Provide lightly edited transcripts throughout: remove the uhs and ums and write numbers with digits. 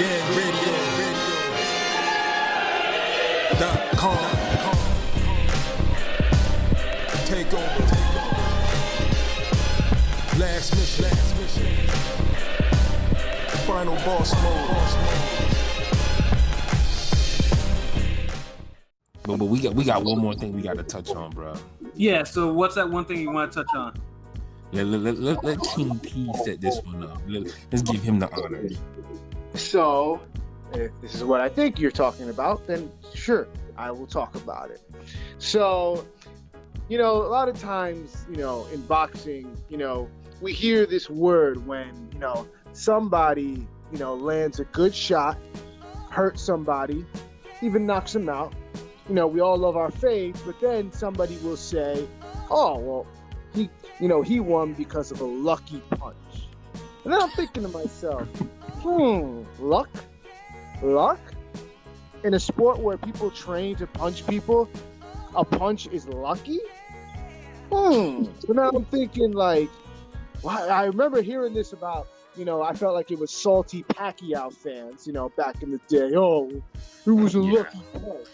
RingGangRadio.com. Take over. Last mission. Final boss mode. But we got one more thing we got to touch on, bro. Yeah. So what's that one thing you want to touch on? Yeah, let King P set this one up. Let's give him the honor. So, if this is what I think you're talking about, then sure, I will talk about it. So, a lot of times, in boxing, we hear this word when, somebody, lands a good shot, hurts somebody, even knocks them out. We all love our faves, but then somebody will say, oh, well, he won because of a lucky punch. And then I'm thinking to myself, luck? In a sport where people train to punch people, a punch is lucky? So now I'm thinking I remember hearing this about, I felt like it was salty Pacquiao fans, back in the day. Oh, it was a lucky punch.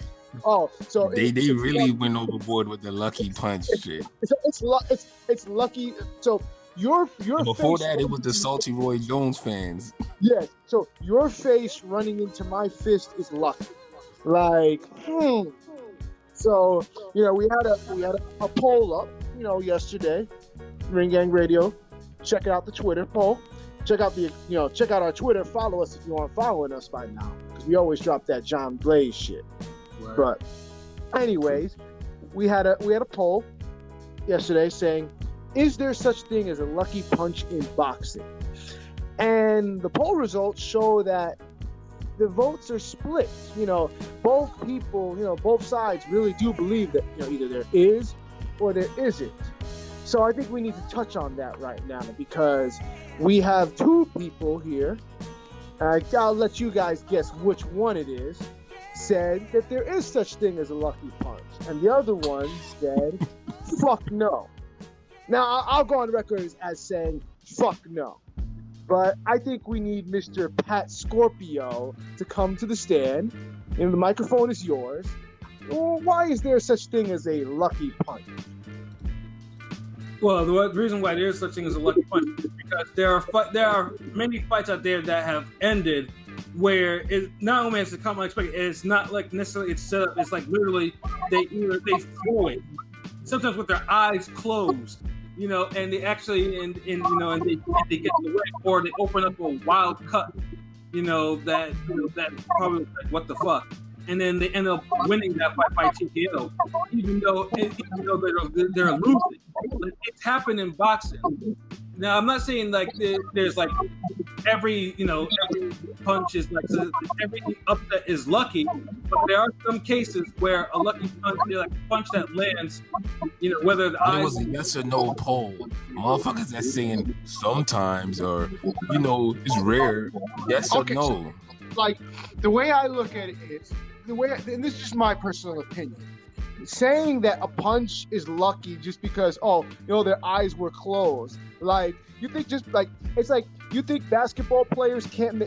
Oh, so they really went overboard with the lucky punch shit. It's lucky. So your before face, that, it was the salty Roy Jones fans. Yes. So your face running into my fist is lucky. So we had a poll up, yesterday. Ring Gang Radio. Check out the Twitter poll. Check out our Twitter. Follow us if you aren't following us by now, because we always drop that John Blaze shit. Right. But anyways, we had a poll yesterday saying, is there such thing as a lucky punch in boxing? And the poll results show that the votes are split. Both people, both sides really do believe that, either there is or there isn't. So I think we need to touch on that right now, because we have two people here. I'll let you guys guess which one it is. Said that there is such thing as a lucky punch, and the other one said, fuck no. Now, I'll go on record as saying, fuck no. But I think we need Mr. Pat Scorpio to come to the stand. The microphone is yours. Well, why is there such thing as a lucky punch? Well, the reason why there is such thing as a lucky punch is because there are many fights out there that have ended where it not only has to come unexpected, it's not like necessarily it's set up. It's like literally they throw it, sometimes with their eyes closed, and they actually and they get in the way, or they open up a wild cut, that probably like, what the fuck, and then they end up winning that fight by TKO, even though they're losing. It's happened in boxing. Now, I'm not saying like there's like every punch is like every upset is lucky, but there are some cases where a lucky punch, like a punch that lands, whether the eyes. It was a yes or no poll. Motherfuckers that's saying sometimes or it's rare. Yes or no. So, like the way I look at it is and this is just my personal opinion. Saying that a punch is lucky just because their eyes were closed, like you think it's like you think basketball players can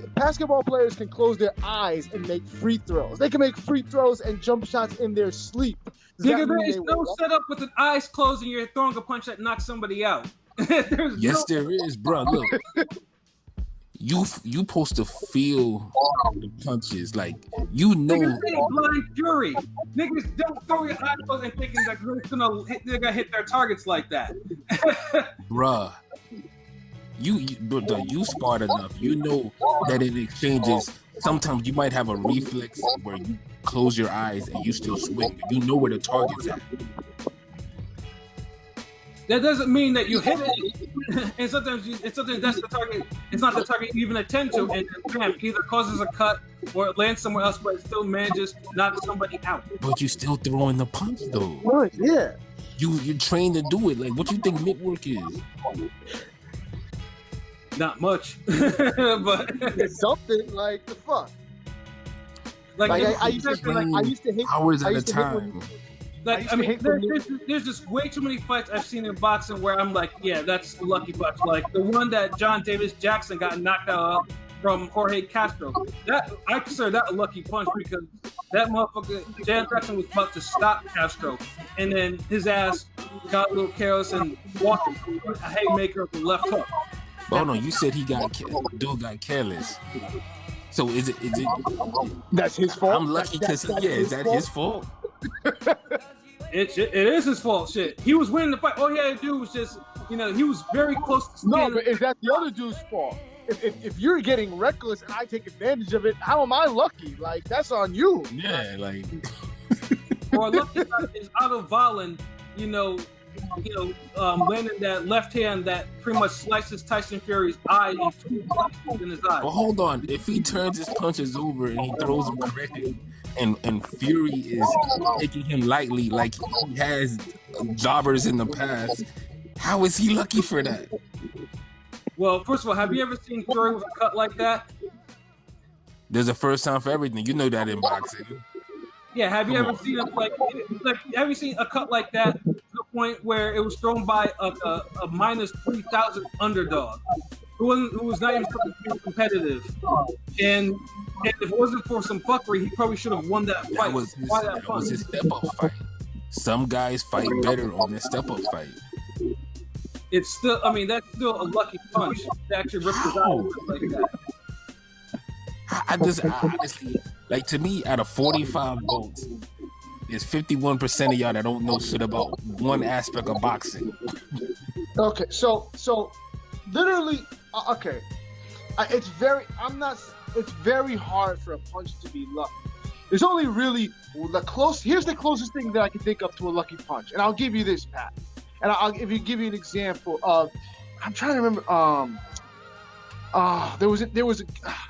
close their eyes and make free throws. They can make free throws and jump shots in their sleep. There is no setup with an eyes closed and you're throwing a punch that knocks somebody out. Yes, there is, bro. Look. You supposed to feel the punches, like Niggas ain't blind fury. Niggas don't throw your eyes closed and thinking that they're gonna hit their targets like that. Bruh, you smart enough. You know that in exchanges, sometimes you might have a reflex where you close your eyes and you still swing. You know where the target's at. That doesn't mean that you hit it, and sometimes that's the target. It's not the target you even attend to, and bam, either causes a cut or it lands somewhere else, but it still manages to knock somebody out. But you still throwing the punch though. Right? Yeah. You trained to do it. Like, what you think mitt work is? Not much, but it's something like the fuck. Like I used to hate hours at a time. Like, I mean, there's just way too many fights I've seen in boxing where I'm like, yeah, that's a lucky punch. Like the one that John Davis Jackson got knocked out from Jorge Castro. That I consider that a lucky punch because that motherfucker Jan Jackson was about to stop Castro, and then his ass got a little careless and walked a haymaker with the left hook. But hold on, you said dude got careless. So is it? That's his fault. I'm lucky because is that his fault? It is his fault. Shit, he was winning the fight. All he had to do was just, he was very close to No, but is that the other dude's fault? If you're getting reckless and I take advantage of it, how am I lucky? Like, that's on you. Yeah, like. Or lucky is Otto Valen, landing that left hand that pretty much slices Tyson Fury's eye in his eye. Well, hold on. If he turns his punches over and he throws them correctly, and Fury is taking him lightly like he has jobbers in the past, how is he lucky for that? Well, first of all, have you ever seen Fury with a cut like that? There's a first time for everything. You know that in boxing. Yeah, have you ever seen it have you seen a cut like that to the point where it was thrown by a minus 3,000 underdog who was not even competitive, and if it wasn't for some fuckery, he probably should have won that fight. That was his step-up fight. Some guys fight better on their step-up fight. It's still, that's still a lucky punch to actually rip his eye like that. I honestly, like, to me, out of 45 votes, there's 51% of y'all that don't know shit about one aspect of boxing. Okay, so literally, it's very hard for a punch to be lucky. There's only really here's the closest thing that I can think of to a lucky punch, and I'll give you this, Pat. And I'll give you an example of, I'm trying to remember. There was a.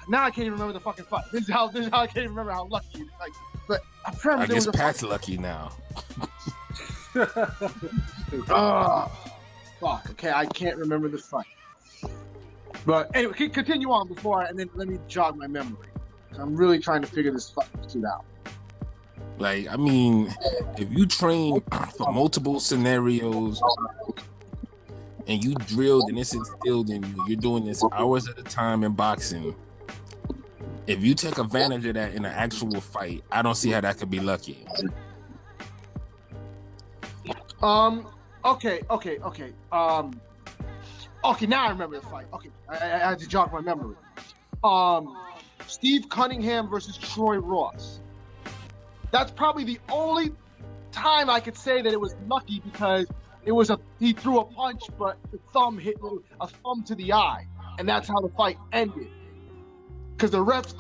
Now I can't even remember the fucking fight. This is how I can't even remember how lucky. Like, but I'm trying to. I guess Pat's lucky now. Fuck. Okay, I can't remember the fight. But anyway, continue on and then let me jog my memory. I'm really trying to figure this shit out. Like, if you train for multiple scenarios and you drilled and it's instilled in you, you're doing this hours at a time in boxing. If you take advantage of that in an actual fight, I don't see how that could be lucky. Okay. Okay, now I remember the fight. Okay, I had to jog my memory. Steve Cunningham versus Troy Ross. That's probably the only time I could say that it was lucky because he threw a punch, but the thumb hit a thumb to the eye, and that's how the fight ended. Because the refs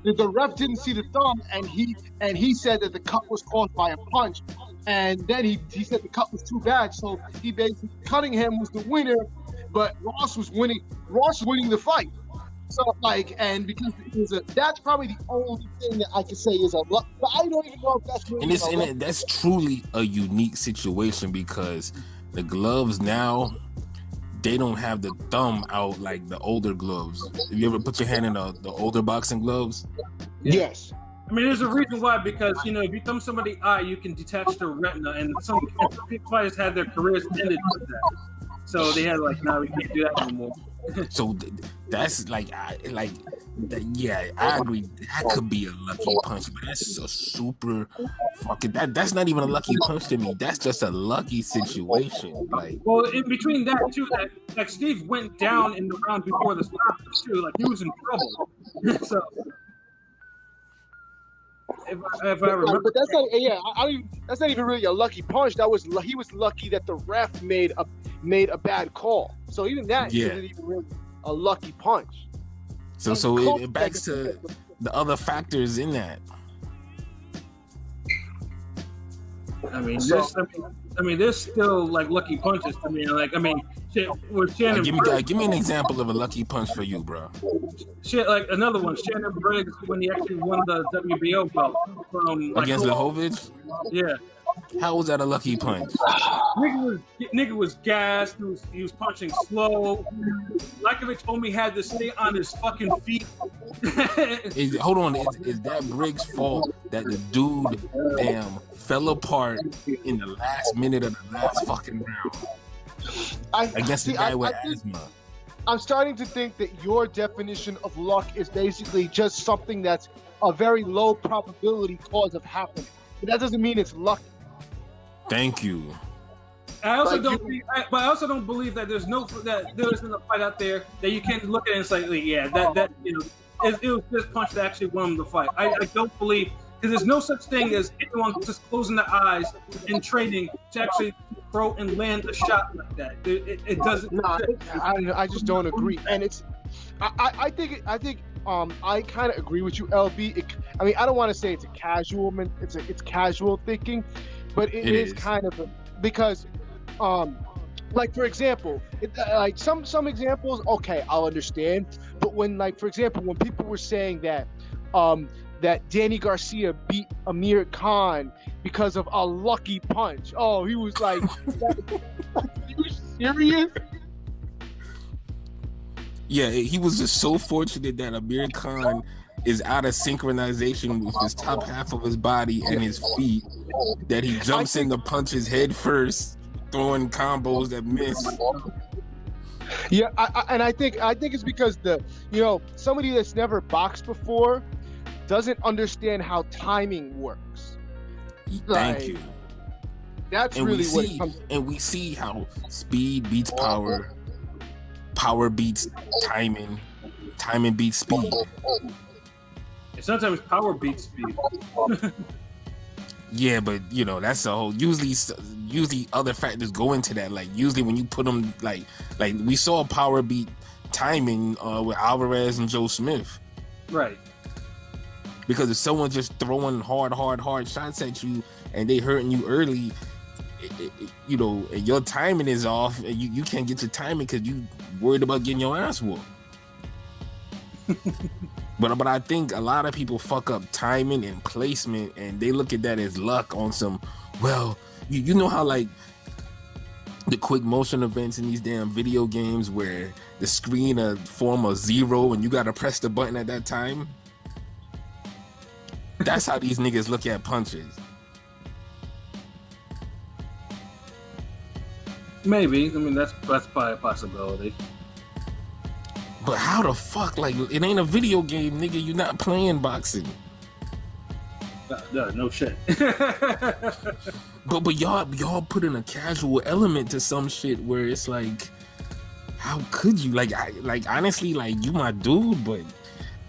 the ref didn't see the thumb, and he said that the cut was caused by a punch, and then he said the cut was too bad, so he basically Cunningham was the winner, but Ross was winning the fight. So and because that's probably the only thing that I can say is a luck, but I don't even know if that's really that's truly a unique situation because the gloves now, they don't have the thumb out like the older gloves. Have you ever put your hand in the older boxing gloves? Yes. There's a reason why, because if you thumb somebody's eye, you can detach their retina, and some fighters had their careers ended with that. So they had now we can't do that anymore. So that's I agree. That could be a lucky punch, but that's a super fucking. That's not even a lucky punch to me. That's just a lucky situation. Well, in between that too, that Steve went down in the round before the stoppage too. He was in trouble. So. If I remember, but that's not. Yeah, that's not even really a lucky punch. He was lucky that the ref made a bad call. So even that isn't even really a lucky punch. So it backs to the other factors in that. There's still lucky punches to me. Shit with Shannon. Give me an example of a lucky punch for you, bro. Shit, another one. Shannon Briggs when he actually won the WBO belt from against Lahovich. Yeah. How was that a lucky punch? Nigga was gassed. He was punching slow. Lakovich only had to stay on his fucking feet. Hold on, is that Briggs' fault that the dude fell apart in the last minute of the last fucking round against the guy with asthma? I'm starting to think that your definition of luck is basically just something that's a very low probability cause of happening. But that doesn't mean it's luck. Thank you. I also but I also don't believe that there isn't a fight out there that you can look at it and say, yeah, that it was this punch that actually won the fight. I don't believe, because there's no such thing as anyone just closing their eyes in training to actually throw and land a shot like that. It doesn't. No, I just don't agree, and it's. I think I kind of agree with you, LB. I mean, I don't want to say it's casual thinking, but it is kind of because, like for example, like some examples, okay, I'll understand, but when, like for example, when people were saying that that Danny Garcia beat Amir Khan because of a lucky punch. Oh, he was like, are you serious? Yeah, he was just so fortunate that Amir Khan is out of synchronization with his top half of his body and his feet that he jumps in the punches head first, throwing combos that miss. Yeah, I think it's because somebody that's never boxed before doesn't understand how timing works. Thank you. That's and really what it comes. And we see how speed beats power, power beats timing, timing beats speed. And sometimes power beats speed. Yeah, but that's a whole. Usually other factors go into that. Like usually when you put them like we saw power beat timing with Alvarez and Joe Smith. Right. Because if someone's just throwing hard shots at you and they hurting you early, and your timing is off, and you can't get your timing because you worried about getting your ass whooped. But I think a lot of people fuck up timing and placement, and they look at that as luck on some. Well, you know how like the quick motion events in these damn video games where the screen form a 0 and you gotta press the button at that time. That's how these niggas look at punches. Maybe. I mean, that's probably a possibility. But how the fuck? Like, it ain't a video game, nigga. You're not playing boxing. No shit. But y'all put in a casual element to some shit where it's like, how could you? Like honestly, like you my dude, but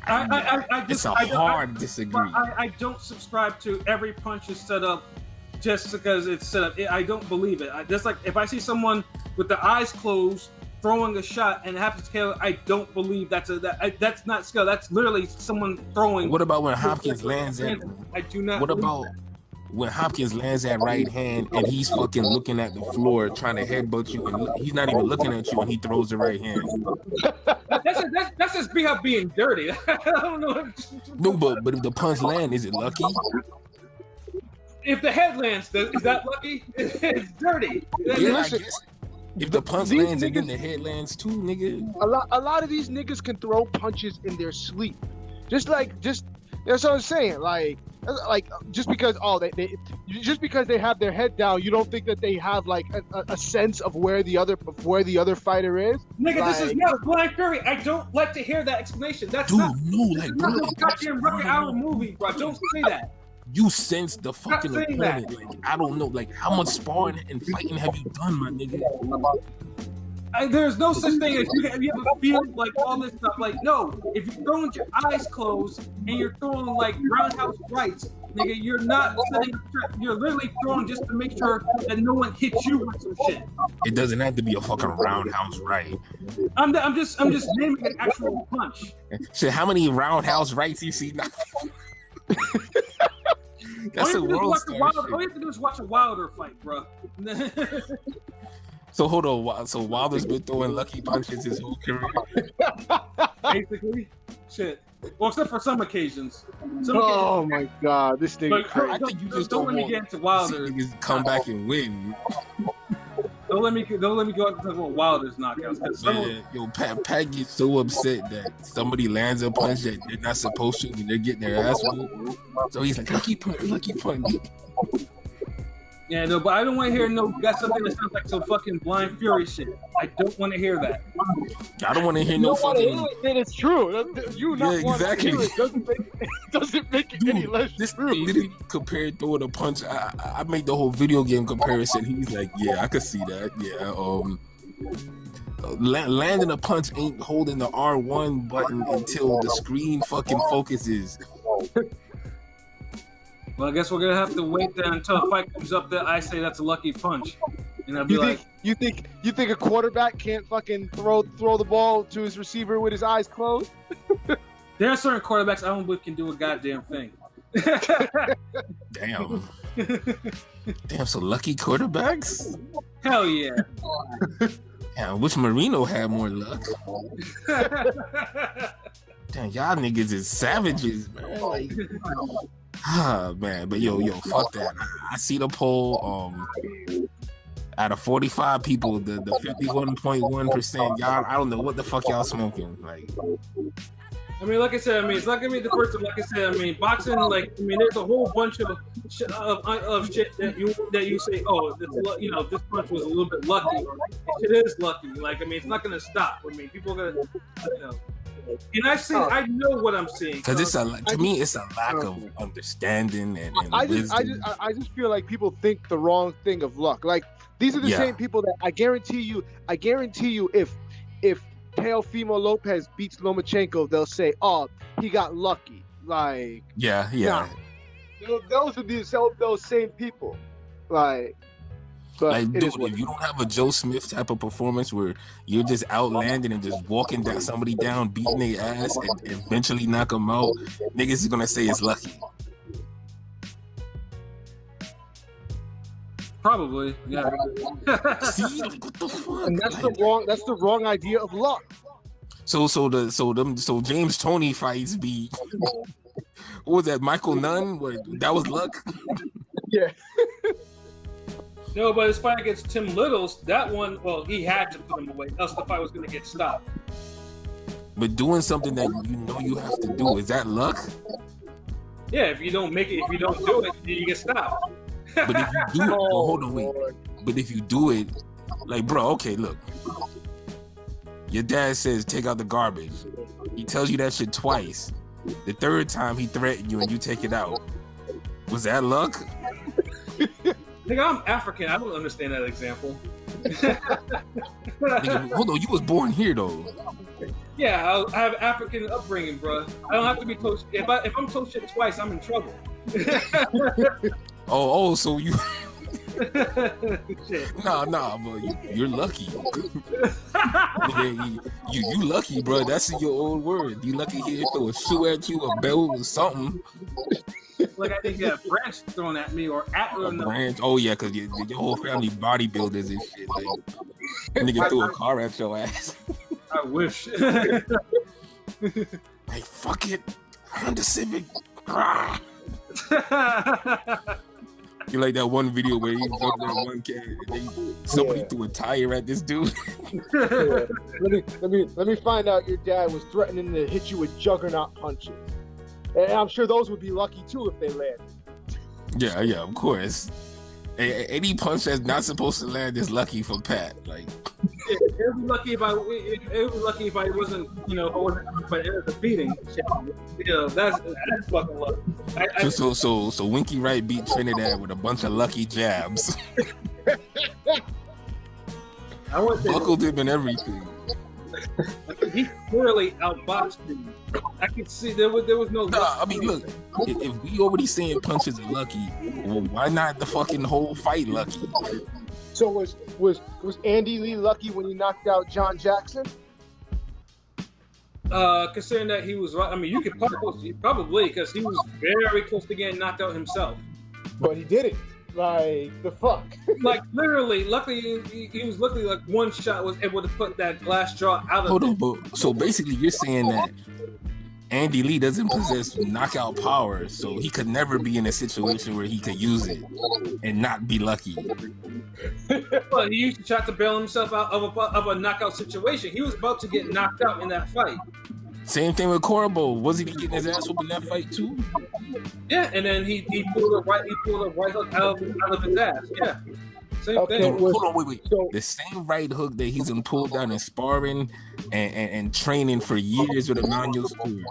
it's a hard disagree. I don't subscribe to every punch is set up just because it's set up. I don't believe it. Just like if I see someone with the eyes closed throwing a shot and it happens to kill, I don't believe that's not skill. That's literally someone throwing. What about when Hopkins lands at? I do not. What about when Hopkins lands that right hand and he's fucking looking at the floor trying to headbutt you and he's not even looking at you and he throws the right hand? That's just being dirty. I don't know. No, but if the punch lands, is it lucky? If the head lands, is that lucky? It's dirty. Yeah, I guess. If the punch lands and then the head lands too, nigga. A lot of these niggas can throw punches in their sleep. Just that's what I'm saying. Like just because just because they have their head down, you don't think that they have like a sense of where the other fighter is. Nigga, this is not Blind Fury. I don't like to hear that explanation. That's dude, not. No, like bro, no goddamn Rucker Hour movie, bro. Don't say that. You sense the fucking opponent. Like, I don't know, like how much sparring and fighting have you done, my nigga? There's no such thing as you ever feel like all this stuff. Like, no, if you're throwing your eyes closed and you're throwing like roundhouse rights, nigga, you're not setting a trap. You're literally throwing just to make sure that no one hits you with some shit. It doesn't have to be a fucking roundhouse right. I'm just naming an actual punch. Shit, how many roundhouse rights you see now? That's a world star shit. All you have to do is watch a Wilder fight, bro. So hold on. So Wilder's been throwing lucky punches his whole career. Basically, shit. Well, except for some occasions. My god, this thing. I think you just don't let me get into Wilder. Come back and win. Don't let me go out and talk about Wilder's knockouts. Man, Pat gets so upset that somebody lands a punch that they're not supposed to, and they're getting their ass whooped. So he's like, lucky punch. Yeah, no, but I don't want to hear no. Got something that sounds like some fucking Blind Fury shit. I don't want to hear that. I don't want to hear no fucking. It's true. You not Yeah, exactly. want to hear it doesn't make it any less This true. literally compared throwing a punch. I made the whole video game comparison. He's like, yeah, I could see that. Yeah, landing a punch ain't holding the R1 button until the screen fucking focuses. Well, I guess we're gonna have to wait there until a fight comes up that I say that's a lucky punch, and I'll be You think a quarterback can't fucking throw the ball to his receiver with his eyes closed? there are certain quarterbacks I don't believe can do a goddamn thing. Damn. Damn, so lucky quarterbacks? Hell yeah. Yeah, which Marino had more luck? Damn, y'all niggas is savages, man. Like, man, but yo, fuck that. I see the poll. Out of 45 people, the 51.1%, y'all, I don't know what the fuck y'all smoking. Like, I mean, like I said, it's not gonna be the first time. Like I said, boxing, there's a whole bunch of shit that you say, oh, this punch was a little bit lucky, or it is lucky. It's not gonna stop. People are gonna, and I know what I'm seeing. Because to me, it's a lack of understanding and wisdom. I just feel like people think the wrong thing of luck. Like, these are the same people that I guarantee you, if Teofimo Lopez beats Lomachenko, they'll say, "Oh, he got lucky." Like, yeah. Nah. Those are those same people. Like, but dude, if you don't have a Joe Smith type of performance where you're just outlanding and just walking down somebody down, beating their ass, and eventually knock them out, niggas is gonna say it's lucky. Probably, yeah. See, what the fuck? And that's the wrong idea of luck. So James Toney fights be what was that? Michael Nunn? That was luck. Yeah. No, but his fight against Tim Littles, that one, well, he had to put him away, else the fight was going to get stopped. But doing something that you know you have to do, is that luck? Yeah, if you don't make it, if you don't do it, then you get stopped. But if you do it, hold on, wait. But if you do it, like, bro, okay, look. Your dad says take out the garbage. He tells you that shit twice. The third time he threatened you and you take it out. Was that luck? Nigga, I'm African. I don't understand that example. Nigga, hold on, you was born here though. Yeah, I have African upbringing, bro. I don't have to be told. If I'm told shit twice, I'm in trouble. So you. Nah, bro. You're lucky. you lucky, bro. That's in your old word. You lucky here throw a shoe at you, a belt, or something. Like I think a branch thrown at me or a branch. Oh yeah, because your whole family bodybuilders and shit. Like, nigga threw a car at your ass. I wish. Hey, fuck it. Honda Civic. You like that one video where he jumped on one cat and somebody threw a tire at this dude? Yeah. Let me find out your dad was threatening to hit you with juggernaut punches. And I'm sure those would be lucky too if they landed. Yeah, of course. Any punch that's not supposed to land is lucky for Pat. Like, it would be lucky if I wasn't, but it was a beating. That's fucking lucky. So Winky Wright beat Trinidad with a bunch of lucky jabs. Buckled him and everything. He clearly outboxed him. I could see there was no. Nah, I mean, look, if we already saying punches are lucky, well, why not the fucking whole fight lucky? So was Andy Lee lucky when he knocked out John Jackson? Considering that he was, I mean, you could probably because he was very close to getting knocked out himself. But he didn't. Like, the fuck? Like, literally, luckily, he was luckily like one shot was able to put that glass jaw out of Hold on, but so basically you're saying that Andy Lee doesn't possess knockout power, so he could never be in a situation where he could use it and not be lucky. Well, he used to try to bail himself out of a knockout situation. He was about to get knocked out in that fight. Same thing with Corbo. Wasn't he getting his ass whooped in that fight too? Yeah, and then he pulled a right hook out of his ass. Yeah, same Okay, thing. Hold on, wait. So The same right hook that he's been pulled down in sparring and training for years with a non-use tool.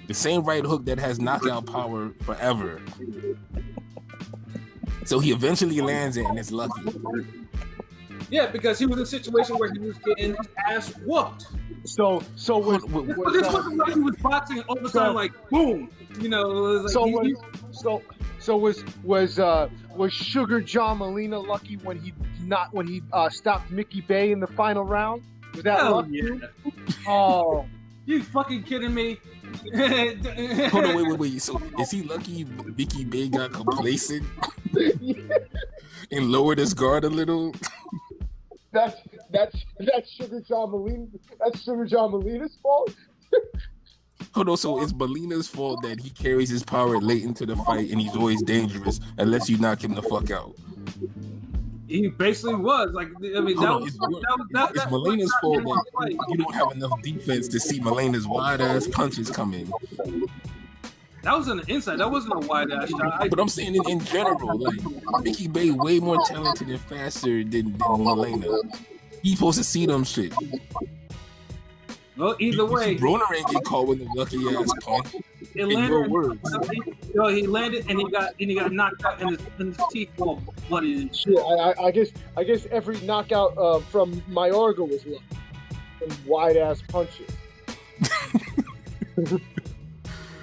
The same right hook that has knockout power forever. So he eventually lands it, and it's lucky. Yeah, because he was in a situation where he was getting his ass whooped. so was But this wasn't like he was boxing and all of a sudden, like, boom. You know, it was like was Sugar John Molina lucky when he stopped Mickey Bay in the final round? Was that hell lucky? yeah. Oh, You fucking kidding me? Hold on, wait. So is he lucky Mickey Bay got complacent and lowered his guard a little? that's Sugar John Molina. That's Sugar John Molina's fault. Hold on, so it's Molina's fault that he carries his power late into the fight and he's always dangerous unless you knock him the fuck out. He basically was like, I mean, It's Molina's fault that you don't have enough defense to see Molina's wide ass punches coming. that was on the inside. That wasn't a wide ass shot. But I'm saying in general, like Mickey Bay way more talented and faster than Molina. He's supposed to see them shit. Well, either way, Broner ain't get caught with a lucky ass punch. it In your words. he landed and he got knocked out and his teeth all bloody and shit. Sure, I guess every knockout from Mayorga was lucky. And wide ass punches.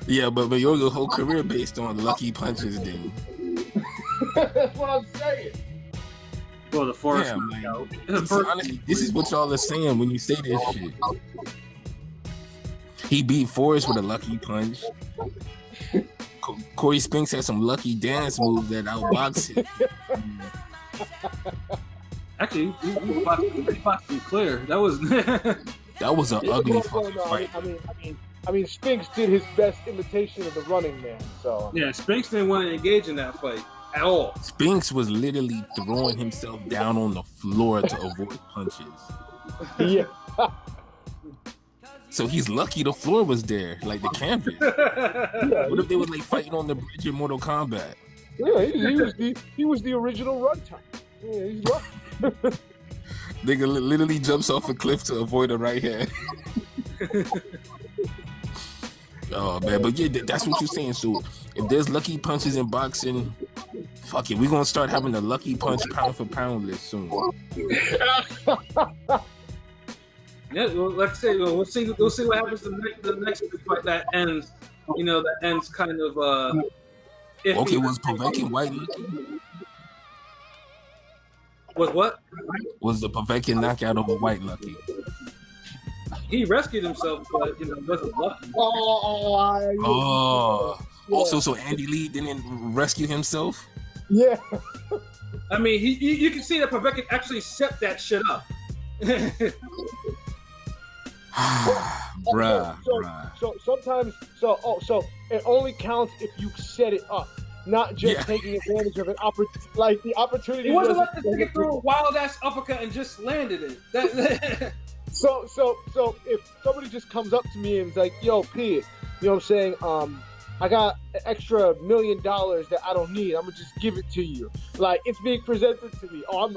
Yeah, but your whole career based on lucky punches, then. That's what I'm saying. Well, the forest. Damn, like, The first- honestly, this is what y'all are saying when you say this shit. He beat Forrest with a lucky punch. Corey Spinks had some lucky dance moves that outboxed him. Actually, he boxed him clear. That was That was an ugly fucking fight. I mean, Spinks did his best imitation of the Running Man. So yeah. Spinks didn't want to engage in that fight at all. Spinks was literally throwing himself down on the floor to avoid punches. yeah. So he's lucky the floor was there, like the canvas. What if they was like fighting on the bridge in Mortal Kombat? Yeah, he was the original runtime. Yeah, he's lucky. Nigga literally jumps off a cliff to avoid a right hand. Oh man, but yeah, that's what you're saying. So if there's lucky punches in boxing, fuck it, we're gonna start having a lucky punch pound for pound list soon. Yeah, well, like I say, we'll see what happens to the next fight that ends. You know, that ends kind of. Iffy. Okay, was Povetkin white lucky? Was what? Was the Povetkin knockout over white lucky? He rescued himself, but wasn't lucky. Also, Andy Lee didn't rescue himself? Yeah. I mean, you can see that Povetkin actually set that shit up. Bruh. So sometimes, so it only counts if you set it up, not just taking advantage of an opportunity. Like the opportunity. He wasn't like the nigga threw a wild ass uppercut and just landed it. So if somebody just comes up to me and is like, "Yo, P," you know what I'm saying? I got an extra $1 million that I don't need. I'm gonna just give it to you. Like it's being presented to me. Oh,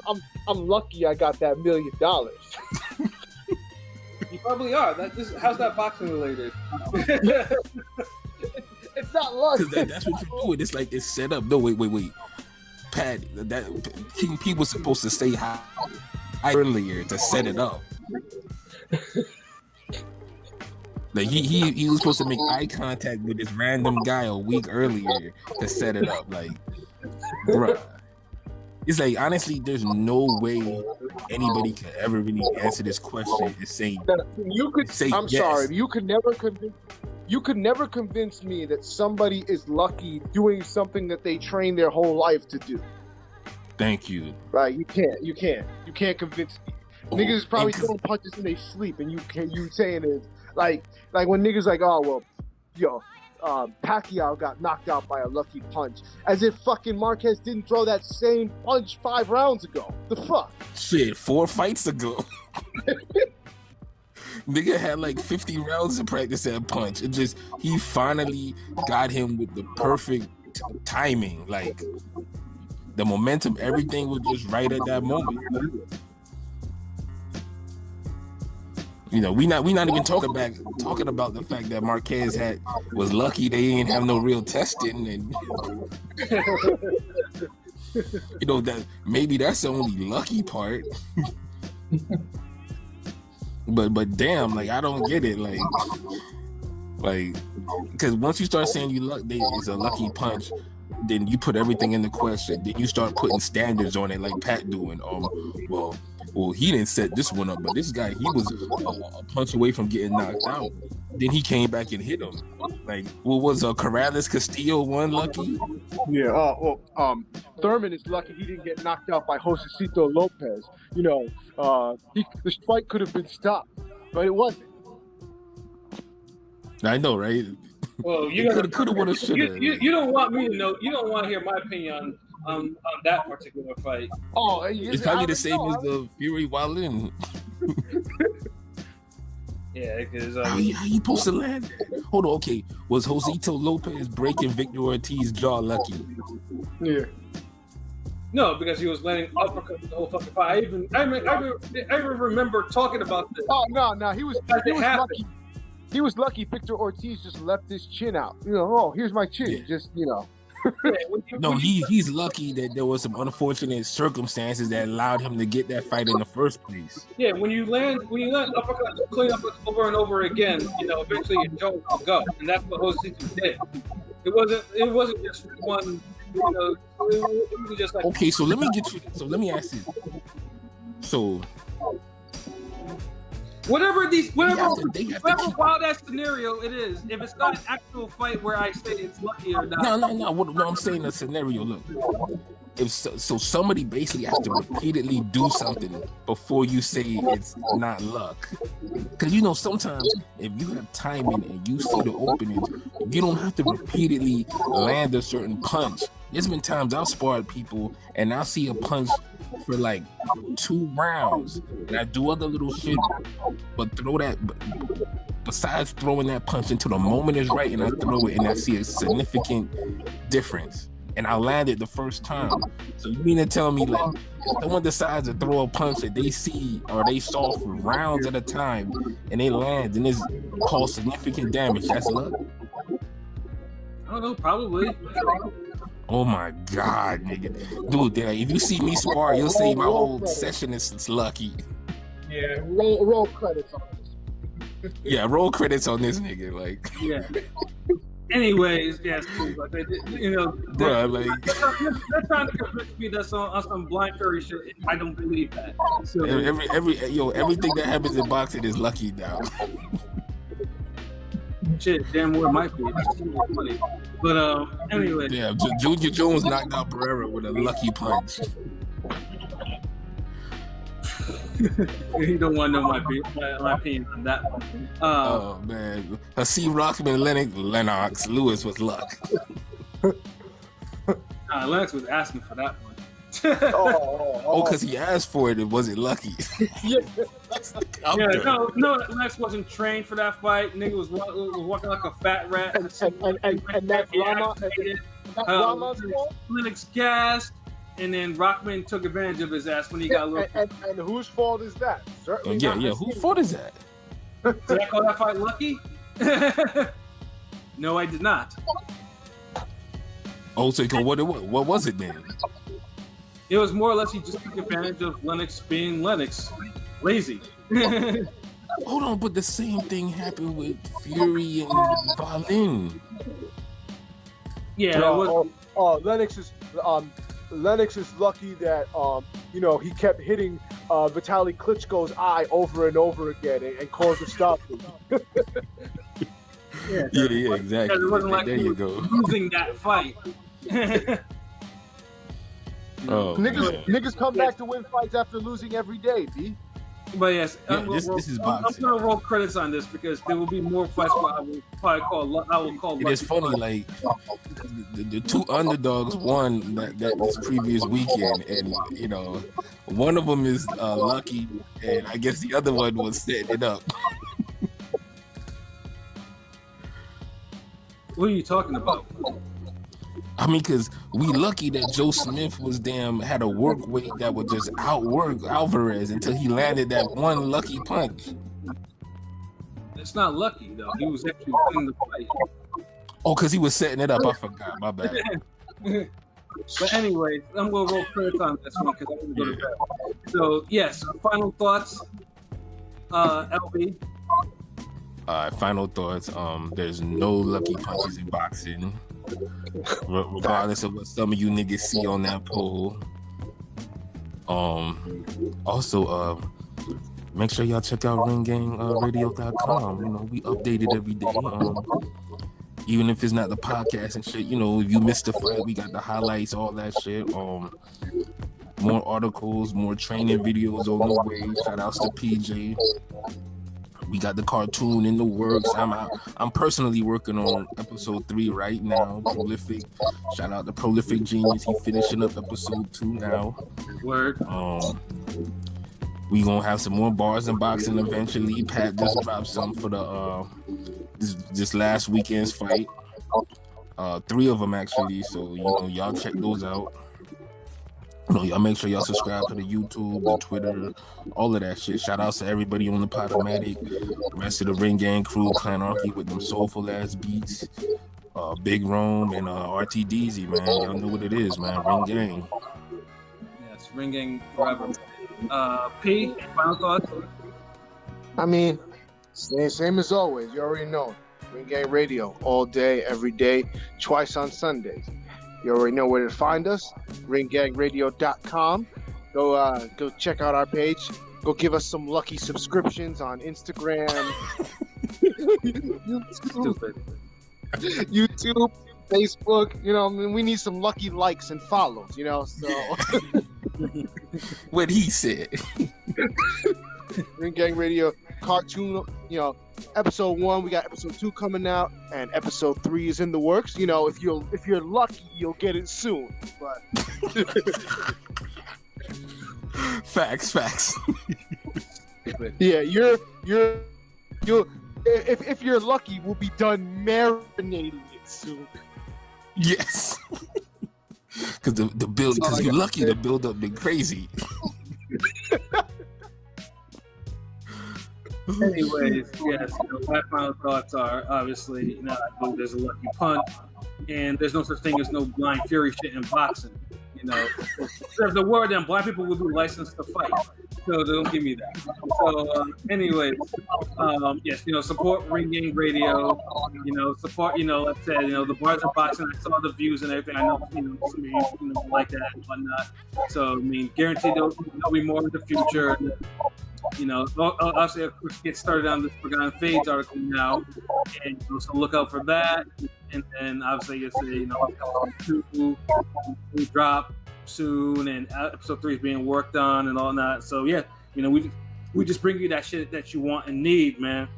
I'm lucky I got that $1 million. You probably are. How's that boxing related? It's not luck. Because that's what you're doing. It's like it's set up. No, wait. Pat, King P was supposed to say hi earlier to set it up. Like he was supposed to make eye contact with this random guy a week earlier to set it up. Like, bruh. It's like honestly, there's no way anybody could ever really answer this question and say you could. I'm yes. sorry, you could never convince me that somebody is lucky doing something that they train their whole life to do. Thank you. Right? You can't convince me. Niggas is probably throwing punches in their sleep, and you saying is like when niggas like, oh well, yo. Pacquiao got knocked out by a lucky punch, as if fucking Marquez didn't throw that same punch 5 rounds ago. The fuck? Shit, 4 fights ago. Nigga had like 50 rounds of practice at punch. It just he finally got him with the perfect timing, like the momentum. Everything was just right at that moment. You know, we not even talking about the fact that Marquez was lucky they didn't have no real testing, and you know that maybe that's the only lucky part. but damn, like I don't get it, like because once you start saying it's a lucky punch, then you put everything into question. Then you start putting standards on it, like Pat doing. Well, he didn't set this one up, but this guy, he was a punch away from getting knocked out. Then he came back and hit him. Like, what was Corrales Castillo one lucky? Yeah. Thurman is lucky he didn't get knocked out by Josecito Lopez. You know, this fight could have been stopped, but it wasn't. I know, right? Well, you could have, would have, should have. You don't want me to know. You don't want to hear my opinion on that particular fight. Oh, it's probably the same as the Fury Wallin. Yeah, because how you supposed to land that? Hold on, okay. Was Josecito Lopez breaking Victor Ortiz's jaw lucky? Yeah. No, because he was landing uppercuts the whole fucking fight. I even remember talking about this. Oh no, he was lucky. He was lucky Victor Ortiz just left his chin out. You know, here's my chin. Yeah. Just, you know. No, he's lucky that there was some unfortunate circumstances that allowed him to get that fight in the first place. Yeah, when you land uppercuts, clean up over and over again, you know, eventually your jaw will go, and that's what Josecito did. It wasn't just one, you know, it was just like. Okay, so let me ask you. So. Whatever wild ass scenario it is, if it's not an actual fight where I say it's lucky or not. No. What I'm saying, a scenario. Look, if so somebody basically has to repeatedly do something before you say it's not luck. Because you know sometimes if you have timing and you see the opening, you don't have to repeatedly land a certain punch. There's been times I've sparred people and I'll see a punch for like 2 rounds, and I do other little shit, but besides throwing that punch until the moment is right, and I throw it and I see a significant difference, and I land it the first time. So you mean to tell me, like, if someone decides to throw a punch that they see or they saw for rounds at a time, and they land and it's caused significant damage, that's luck? I don't know, probably. Oh my God, nigga. Dude, if you see me spar, you'll say my whole session is lucky. Yeah, roll credits on this. Yeah, roll credits on this nigga, like. Yeah. Anyways, yes, you know, bro, like they're trying to convince me that's on some blind fairy shit. I don't believe that. So everything that happens in boxing is lucky now. Shit, damn well it might be. It's funny. But anyway. Yeah, Junior Jones knocked out Pereira with a lucky punch. You don't want to know my opinion on that one. Oh man, Hakeem Rockman, Lennox Lewis was luck. Lennox was asking for that one. Because he asked for it, it wasn't lucky. No, Lennox wasn't trained for that fight. Nigga was walking like a fat rat. And that Rama's fault? Lennox gassed, and then Rockman took advantage of his ass when he got a little. And whose fault is that? Certainly yeah. Whose fault is that? Did I call that fight lucky? No, I did not. Oh, so what was it then? It was more or less he just took advantage of Lennox being Lennox, lazy. Hold on, but the same thing happened with Fury and Wallin. Yeah. Lennox is lucky that he kept hitting Vitaly Klitschko's eye over and over again and caused a stop. Yeah, exactly. It wasn't like there you go. Losing that fight. Oh, niggas come back to win fights after losing every day, B. But yes, this is boxing. I'm gonna roll credits on this because there will be more fights where I will probably call. It is funny, like the 2 underdogs won that this previous weekend, and one of them is lucky, and I guess the other one was setting it up. What are you talking about? I mean, because we lucky that Joe Smith had a work weight that would just outwork Alvarez until he landed that one lucky punch. It's not lucky though. He was actually winning the fight. Oh, because he was setting it up. I forgot. My bad. But anyways, I'm gonna roll credits on this one because I'm gonna go to bed. So yes, final thoughts. LB. Final thoughts. There's no lucky punches in boxing, regardless of what some of you niggas see on that poll. Also, make sure y'all check out ringgangradio.com. You know, we update it every day. Even if it's not the podcast and shit, you know, if you missed the fight, we got the highlights, all that shit. More articles, more training videos on the way. Shout outs to PJ. We got the cartoon in the works. I'm personally working on episode 3 right now. Prolific. Shout out to Prolific Genius. He finishing up episode 2 now. Word. We gonna have some more bars and boxing eventually. Pat just dropped some for the this last weekend's fight. 3 of them actually. So you know, y'all check those out. You know, y'all make sure y'all subscribe to the YouTube, the Twitter, all of that shit. Shout outs to everybody on the Podomatic, the rest of the Ring Gang crew, Clanarchy with them soulful ass beats, Big Rome and RTDZ, man. Y'all know what it is, man. Ring Gang. Yes, Ring Gang forever. P, final thoughts? I mean, same as always. You already know. Ring Gang Radio, all day, every day, twice on Sundays. You already know where to find us. ringgangradio.com. Go check out our page. Go give us some lucky subscriptions on Instagram, YouTube, Facebook. You know, I mean, we need some lucky likes and follows. You know, so What he said. Ring Gang Radio cartoon. You know, episode 1. We got episode 2 coming out, and episode 3 is in the works. You know, if you're lucky, you'll get it soon. But Facts. yeah, if you're lucky, we'll be done marinating it soon. Yes. Because the build, because you're lucky, the build up been crazy. Anyways, yes, my final thoughts are obviously, you know, I think there's a lucky punch, and there's no such thing as no blind fury shit in boxing. You know, there's a word that blind people will be licensed to fight, so don't give me that. So, anyways, yes, you know, support Ring Gang Radio. You know, support, you know, like I said, you know, the bars of boxing. I saw the views and everything. I know, you know, some of you know, like that and whatnot. So, I mean, guaranteed there'll be more in the future. You know, obviously, of course, get started on this Forgotten Fades article now, and you know, so look out for that. And then obviously, you know, episode 2 will drop soon, and episode 3 is being worked on and all that. So yeah, you know, we just bring you that shit that you want and need, man.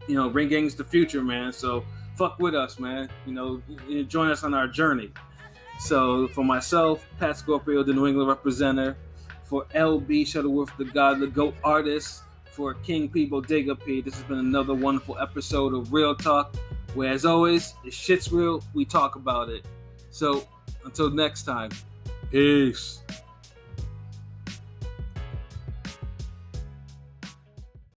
You know, Ring Gang's the future, man. So fuck with us, man. You know, join us on our journey. So for myself, Pat Scorpio, the New England representative. For LB Shuttleworth, the God, the GOAT artist. For King P, Bodega P, this has been another wonderful episode of Real Talk, where as always, if shit's real, we talk about it. So until next time, peace.